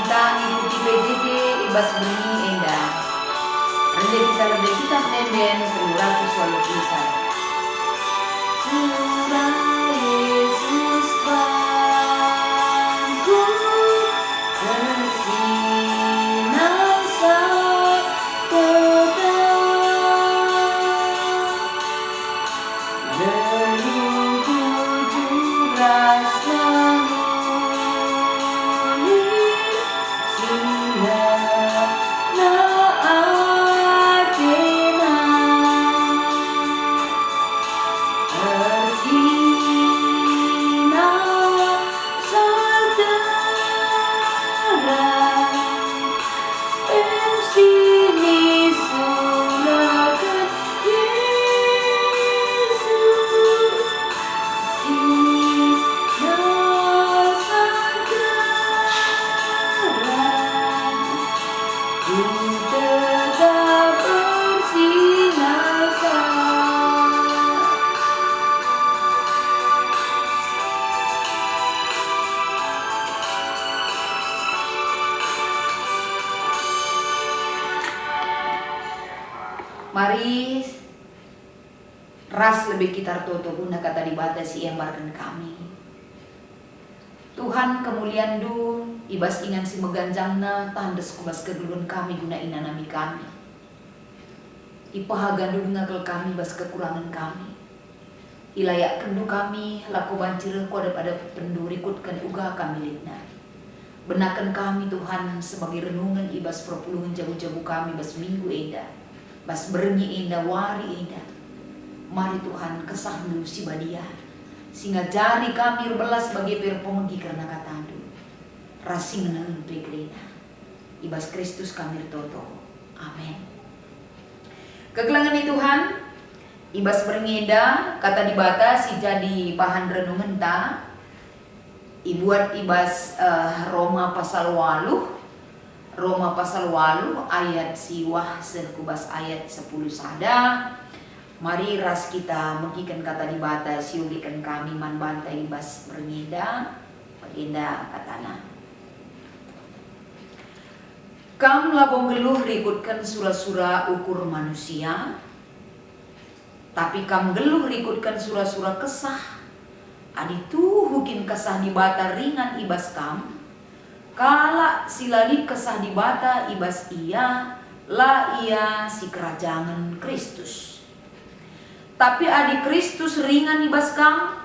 Renungunta ikuti PJJ ibas beni enda. Rende kita lebih kitab nenden 321. Surah Yesus bangku bersinar sekedar leluhur juras memuli singgah naatena bersinar seterang sini surahkan Yesus sinar seterang ku tetap bersinar Mari ras lebih kita toto guna kata dibatasi embarkan kami. Tuhan kemuliaan du ibas ingan si meganjangna tandes kubas kegeluhan kami guna inanami kami. Ipahagan du ngakel kami bas kekurangan kami. Ilayak kendu kami laku bancir kode pada pendurikutkan uga kami litna. Benakan kami Tuhan sebagai renungan ibas perpulungan jabu-jabu kami bas minggu eda. Bas bernyi indah wari indah. Mari Tuhan kesahdu si badia. Sehingga jari kami berbelas sebagai perpomegi karena katandu. Rasing nenun pegrina. Ibas Kristus kami toto. Amin. Kegelangan ni Tuhan. Ibas berngeda kata dibata si jadi bahan renungan ta. Ibuat ibas Roma pasal 8. Roma pasal 8 ayat siwah sekubas ayat 10 sada. Mari ras kita megikan kata dibata siulikan kami man bantai bas berngida bagenda katana. Kam labong geluh rikutkan sura-sura ukur manusia. Tapi kam geluh rikutkan sura-sura kesah. Aditu hukin kesah dibata ringan ibas kam. Kala silali kesah dibata ibas ia la ia si kerajaan Kristus. Tapi adi Kristus ringan ibas kam,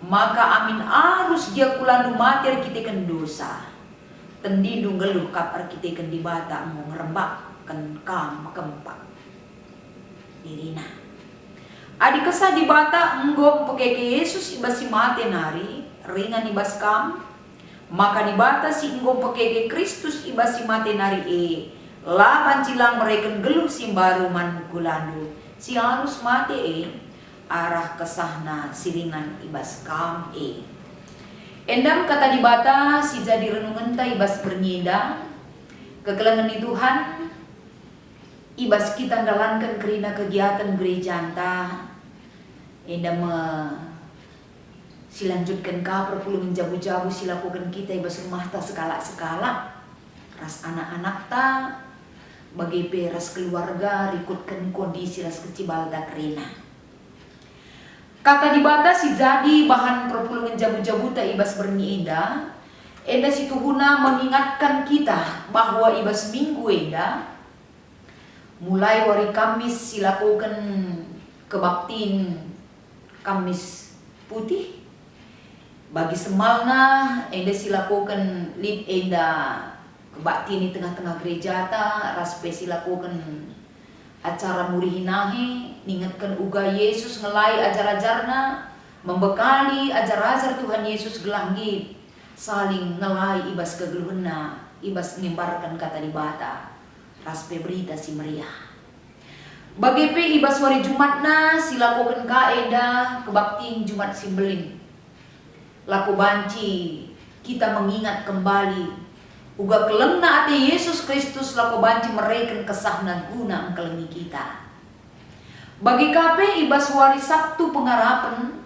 maka amin arus dia kulandu mater kitekan dosa. Tendindu geluh kap arkitekan dibata mau ngerembakkan kam kempak dirina. Adi kesah dibata enggom pekeke Yesus ibas si mate nari ringan ibas kam. Maka dibata si enggom pekege Kristus ibas si mate nari laban cilang mereka geluh si baru man kulandu si harus mate arah kesahna siringan ibas kam endam kata dibata si jadi renungan ta ibas bernyida kegelangan di Tuhan ibas kita dalankan kerina kegiatan gereja anta endam silanjutkan ka perpulungan jabu-jabu silakukan kita ibas rumah ta sekala-sekala ras anak-anak ta bagi peras keluarga rikutkan kondisi ras kecibal ta kerina kata dibata si jadi bahan perpulungan jabu-jabu ta ibas bernienda enda si Tuhuna mengingatkan kita bahwa ibas minggu enda mulai hari Kamis silakukan kebaktin Kamis putih. Bagi semalna enda silakukan lid enda kebakti di tengah-tengah gereja ta raspe silakukan acara murihinahi ningatkan uga Yesus ngelai ajar-ajarna membekali ajar-ajar Tuhan Yesus gelanggit saling ngelai ibas kegeluhna ibas ngimbarkan kata dibata raspe berita si meriah. Bagi pe ibas hari Jumatna silakukan ka enda kebakti Jumat Simbeling. Laku banci kita mengingat kembali uga kelengna ate Yesus Kristus laku banci mereka kesahna guna engkelengi kita. Bagi kape ibas wari Sabtu pengharapan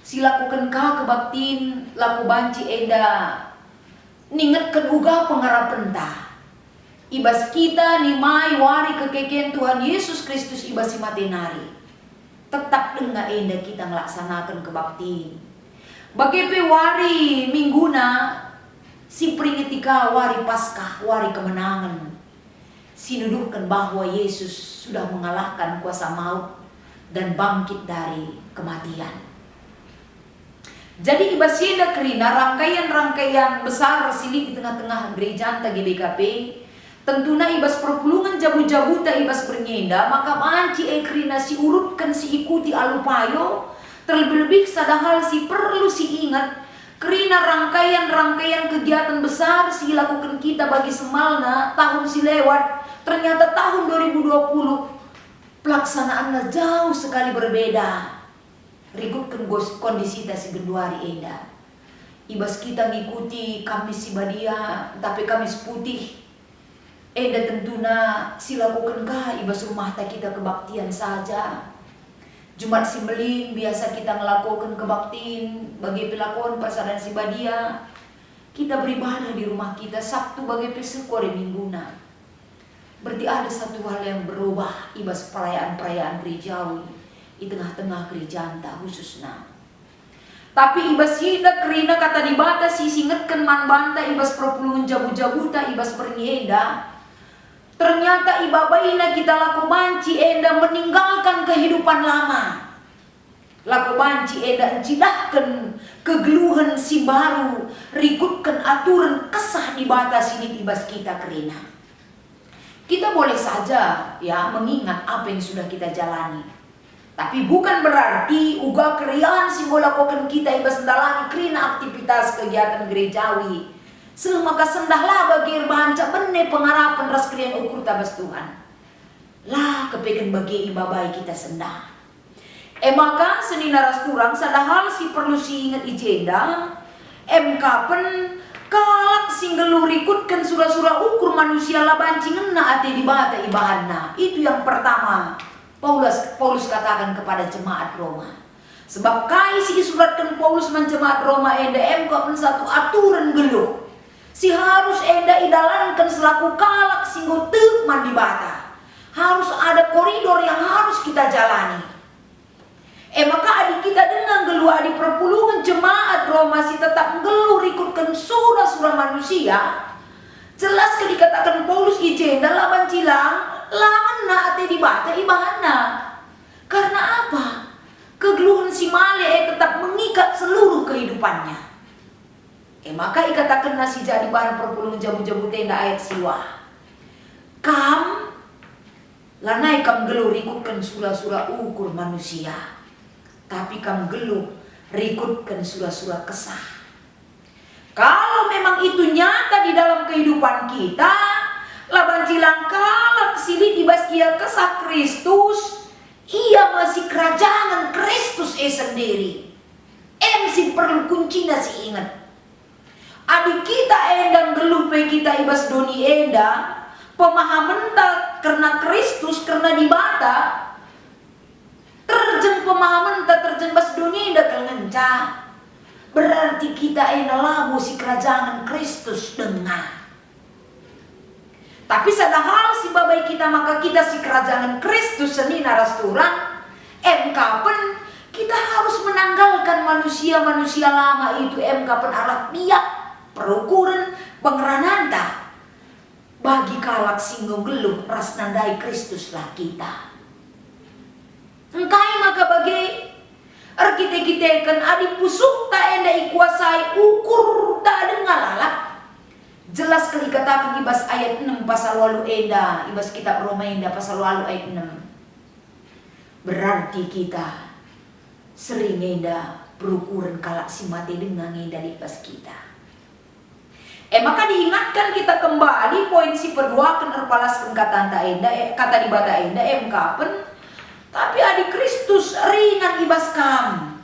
silakukan ka kebaktin laku banci eda ningatkan uga pengharapan ta. Ibas kita ni mai wari kekeken Tuhan Yesus Kristus ibas si matenari. Tetap dengar enda kita melaksanakan kebaktiin. Bagepe wari mingguna si peringetika wari Paskah, wari kemenangan. Sinuduhkan bahwa Yesus sudah mengalahkan kuasa maut dan bangkit dari kematian. Jadi ibas yeda kerina rangkaian-rangkaian besar silik di tengah-tengah gereja anta GBKP. Tentunya ibas perpulungan jabu-jabuta ibas bernyenda, maka manci kerina si urutkan si ikuti alupayo. Terlebih-lebih sadahal si perlu si ingat kerina rangkaian-rangkaian kegiatan besar si lakukan kita bagi semalna tahun si lewat. Ternyata tahun 2020 pelaksanaannya jauh sekali berbeda. Rikutkan kondisi si genduari enda. Ibas kita ngikuti Kamis si Badia, tapi Kamis putih. Enda tentunya silakukan kah ibas rumah tak kita kebaktian saja. Jumat Simbeling biasa kita melakukan kebaktian bagi pelakon persaudaraan si Badia. Kita beribadah di rumah kita. Sabtu bagi pesukore mingguna. Berarti ada satu hal yang berubah ibas perayaan-perayaan gerejawi di tengah-tengah gereja anta khususnya. Tapi ibas hida kerina kata dibatasi singetkan man banta ibas perpulungan jabu-jabuta ibas pernyeda. Ternyata ibabaina kita laku banci enda meninggalkan kehidupan lama. Laku banci enda encilahkan kegeluhan si baru. Rikutkan aturan kesah dibatasi ini ibas kita kerina. Kita boleh saja ya mengingat apa yang sudah kita jalani. Tapi bukan berarti uga keriaan si lakukan kita ibas dalani kerina aktivitas kegiatan gerejawi. Maka sendahlah bagi banca benne pengharapan ras krian ukur tabas Tuhan. Lah kepekan bagi ibabai kita sendah. Maka seni naras kurang sadahal si perlu si ingat ijenda. Kapan kalak singgeluh rikutkan surah-surah ukur manusia labanci ngena ate dibata ibahana. Itu yang pertama Paulus katakan kepada jemaat Roma. Sebab kai si disuratkan Paulus menjemaat Roma enda kapan satu aturan geluh. Si harus enda idalankan selaku kalak singgo teman di bata. Harus ada koridor yang harus kita jalani. Maka adik kita dengan geluh adik perpulungan jemaat Roma si tetap geluh ikutkan surah-surah manusia. Jelas dikatakan Paulus ijenda laban cilang laman na ate di bata ibahana. Karena apa? Kegeluhan si male tetap mengikat seluruh kehidupannya. Maka ikatakan nasi jadi bahan perpulungan jabu-jabu tenda ayat siwa. Kam lanai kam geluh rikutkan surah-surah ukur manusia. Tapi kam geluh rikutkan surah-surah kesah. Kalau memang itu nyata di dalam kehidupan kita, laban cilang kalak sili dibas ia kesah Kristus, ia masih kerajaan Kristus sendiri. Si perlu kuncinya si ingat. Adik kita endang geluh pe kita ibas doni enda pemahaman tak karena Kristus karena dibata terjeng pemahaman tak terjeng bas doni enda kelenca berarti kita enda labu si kerajaan Kristus dengar. Tapi sadahal si babai kita maka kita si kerajaan Kristus seni naras turang kapan kita harus menanggalkan manusia-manusia lama itu kapan alat niat perukuran pengerananta bagi kalak singgung geluh ras nandai Kristus lah kita. Engkai maka bagi kita kan adi pusuk tak enda ikuasai ukur tak dengar lalak. Jelas kali katakan ibas ayat 6 pasal walu enda ibas kitab Roma enda pasal walu ayat 6. Berarti kita sering enda perukuran kalak si mati dengan enda ibas kita. Maka diingatkan kita kembali poin si perduakan erpalaskan kata enda kata di bata enda kapan tapi adik Kristus ringan ibas kam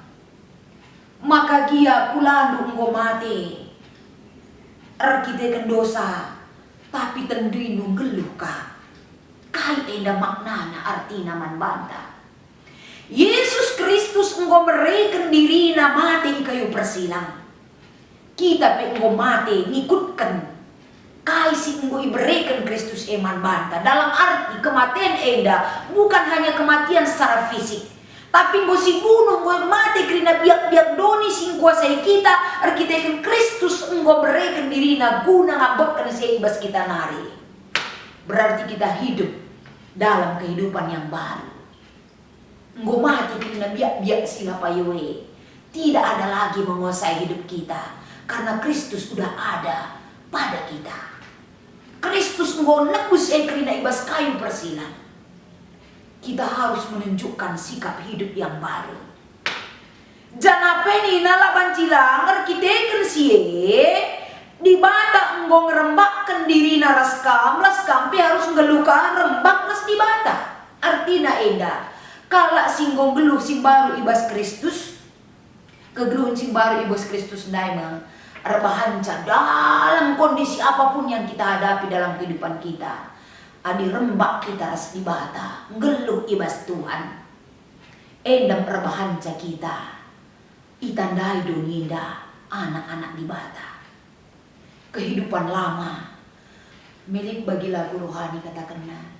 maka gia kulandu engko mati kita dosa tapi tendinu geluh ka kai enda maknana artina man banta Yesus Kristus engko mereken dirina mati kayu persilang. kita pe enggo mate ngikutkan kaisi enggo iberikan Kristus eman banta. Dalam arti kematian enda bukan hanya kematian secara fisik, tapi enggo si bunuh enggo mati karena biak-biak doni sing kuasai kita, arkiteken Kristus enggo berikan dirina guna ngabekkan si ibas kita nari. Berarti kita hidup dalam kehidupan yang baru. Enggo mati karena biak-biak sila payoe. Tidak ada lagi menguasai hidup kita, karena Kristus sudah ada pada kita. Kristus enggo nebus karena ibas kayu persilan. Kita harus menunjukkan sikap hidup yang baru. Jangan peni nala bancilang arkiteken sie di bata enggo ngerembakkan diri naraskam pe harus ngeluka rembak nas di bata. Artina enda kala singgo geluh sing baru ibas Kristus, kegeluhan sing baru ibas Kristus daima rebahanca dalam kondisi apapun yang kita hadapi dalam kehidupan kita. Adi rembak kita ras di bata ngeluh ibas Tuhan. Endam rebahanca kita itandai doninda anak-anak di bata. Kehidupan lama milik bagi lagu rohani katakanlah,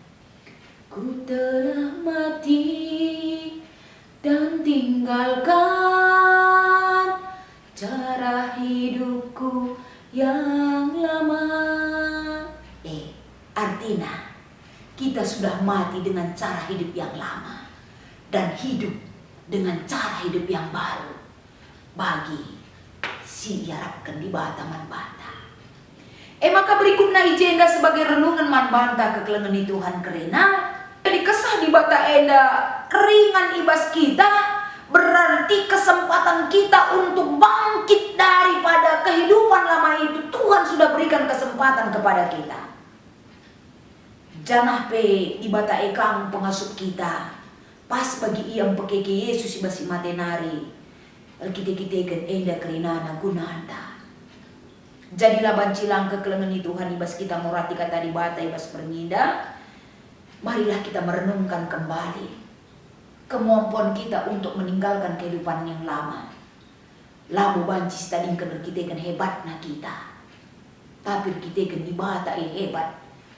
ku telah mati dan tinggalkan cara hidupku yang lama. Artinya kita sudah mati dengan cara hidup yang lama dan hidup dengan cara hidup yang baru bagi si diharapkan di bata man banta. Maka berikutnya ijenda sebagai renungan man banta kekelengan Tuhan kerena jadi kesah di bata enda ringan ibas kita, berarti kesempatan kita untuk bangkit daripada kehidupan lama itu Tuhan sudah berikan kesempatan kepada kita. Janah pe di bata ekang pengasuh kita pas bagi iam pekeke Yesus ibas matenari kita enda kerinana gunanta. Jadilah bancilang kekelengan Tuhan ibas kita murati kata di bata ibas perngida. Marilah kita merenungkan kembali kemampuan kita untuk meninggalkan kehidupan yang lama. Lamu bancis tadi kita kan hebatnya kita, tapi kita kan di bata hebat,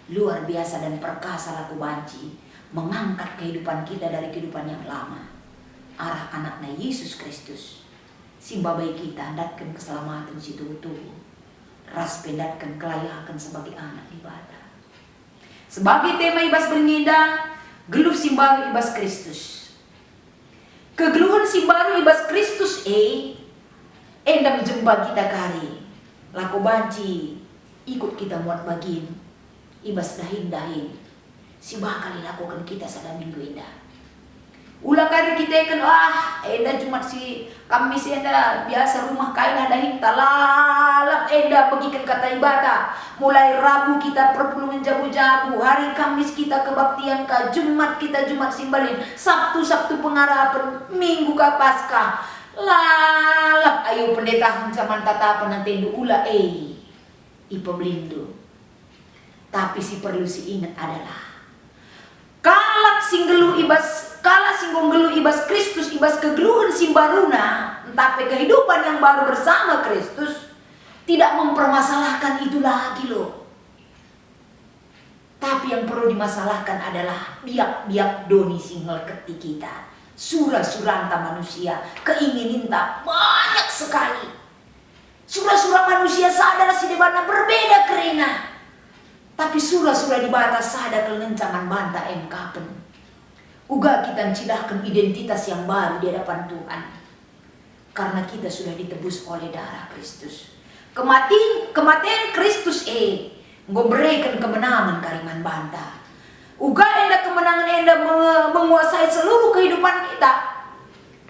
luar biasa dan perkasa laku banci mengangkat kehidupan kita dari kehidupan yang lama arah anaknya Yesus Kristus. Simbabai kita datkan keselamatan situ ras pendatkan kelayakan sebagai anak di bata. Sebagai tema ibas bernida, geluh si baru ibas Kristus. Kegeluhan si baru ibas Kristus endam jemba kita kari. Laku banci ikut kita muat bagin ibas dahin-dahin. Si bakal dilakukan kita sada minggu indah. Ulah kari kita kan enda cuma si Kamis enda biasa rumah kain ada talalap enda bagikan kata ibadah. Mulai Rabu kita perpuluhan jabu-jabu, hari Kamis kita kebaktian ka, Jumat kita Jumat simbalin, Sabtu pengharapan, Minggu ka Paskah. Lalap ayo pendeta zaman tatapan nanti ulah ipeblindo. Tapi si perlu si ingat adalah kala singgelu ibas Kristus ibas kegeluhan simbaruna, tapi kehidupan yang baru bersama Kristus tidak mempermasalahkan itu lagi loh. Tapi yang perlu dimasalahkan adalah biak-biak doni single keti kita, surah-suranta manusia, keingininta banyak sekali. Surah-surah manusia sadar si debana berbeda kerena. Tapi surah-surah di batas sadar kelencangan banta kapen. Uga kita cidahkan identitas yang baru di hadapan Tuhan. Karena kita sudah ditebus oleh darah Kristus. Kematian Kristus memberikan kemenangan kariman banta. Uga enda kemenangan enda menguasai seluruh kehidupan kita.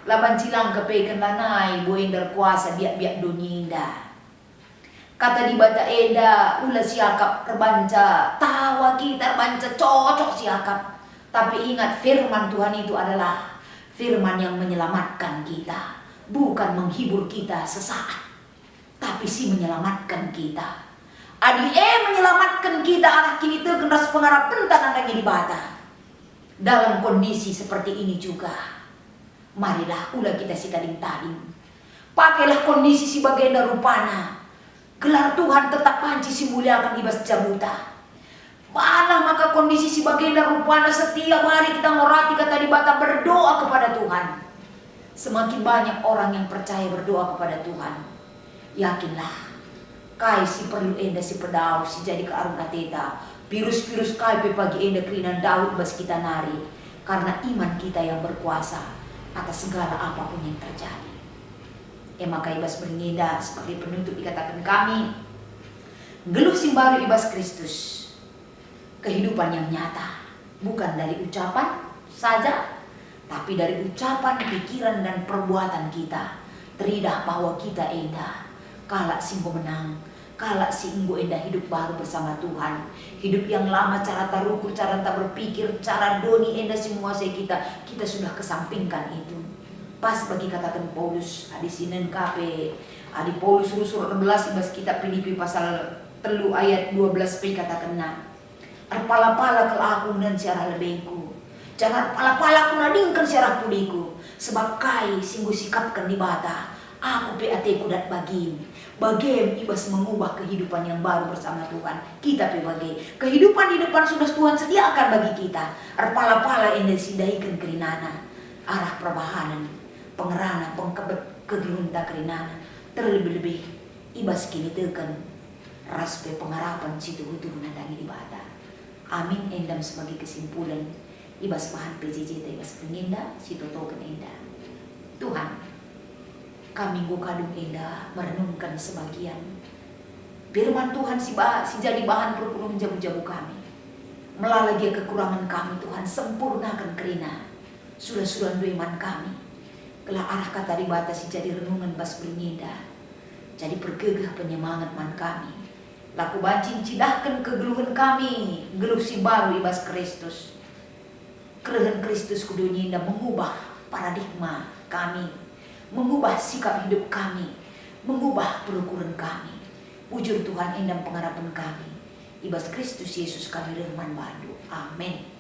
Laban cilang kepekan lanai bu enda kuasa biak-biak dunia. Kata di bata enda ulah siakap terbanca tawa kita terbanca cocok siakap. Tapi ingat firman Tuhan itu adalah firman yang menyelamatkan kita, bukan menghibur kita sesaat, tapi si menyelamatkan kita. Adi menyelamatkan kita arah kini terkenas pengharapan tanah di bata. Dalam kondisi seperti ini juga, marilah ulah kita si tading-tading. Pakailah kondisi si bagian rupana. Gelar Tuhan tetap panci si muliakan ibas jamuta. Mana maka kondisi si bagenda rupana setiap hari kita ngorati kata di bata berdoa kepada Tuhan. Semakin banyak orang yang percaya berdoa kepada Tuhan. Yakinlah, kai si perlu enda si pedau si jadi ke arung ateta. Virus-virus kai pe pagi enda kerinan Daud bas kita nari. Karena iman kita yang berkuasa atas segala apapun yang terjadi. Maka ibas bernida sebagai penutup dikatakan kami. Geluh simbaru ibas Kristus. Kehidupan yang nyata. Bukan dari ucapan saja. Tapi dari ucapan, pikiran dan perbuatan kita. Teridah bahwa kita enda. Kalak singgo menang. Kalak singgo enda hidup baru bersama Tuhan. Hidup yang lama cara tarukur, cara tak berpikir, cara doni enda semua kita. Kita sudah kesampingkan itu. Pas bagi katakan Paulus adi sinen kape adi Paulus surat 16 ibas kitab Filipi pasal 3 ayat 12 pe katakan na arpala-pala kelaku dan siarah lebengku jangan pala-pala ku nadingkan siarah pudiku sebab kai singgu sikapkan di bata aku pe ateku dat bagim ibas mengubah kehidupan yang baru bersama Tuhan. Kita pe bagi kehidupan di depan sudah Tuhan sediakan bagi kita arpala-pala yang disidaikan kerinana arah perbahanan pengerana, pengkebet, kegelunta kerinana. Terlebih-lebih, ibas kini tekan raspe pengharapan situ hutu menandangi di bata. Amin endam sebagai kesimpulan. Ibas bahan PJJ ibas penginda, situ token endah. Tuhan, kami kadung endah merenungkan sebagian. Firman Tuhan si jadi bahan perpuluh jabu-jabu kami. Melalagi kekurangan kami Tuhan, sempurnakan kerina. Sudah-sudah iman kami. Kelah arah kata di batas jadi renungan bas bernyinda. Jadi pergegah penyemangat man kami. Laku bancing cidahkan kegeluhan kami. Geluh si baru ibas Kristus. Kerehan Kristus kudu nyinda mengubah paradigma kami. Mengubah sikap hidup kami. Mengubah perukuran kami. Ujur Tuhan endam pengharapan kami. Ibas Kristus Yesus kami Rahman Bandu. Amin.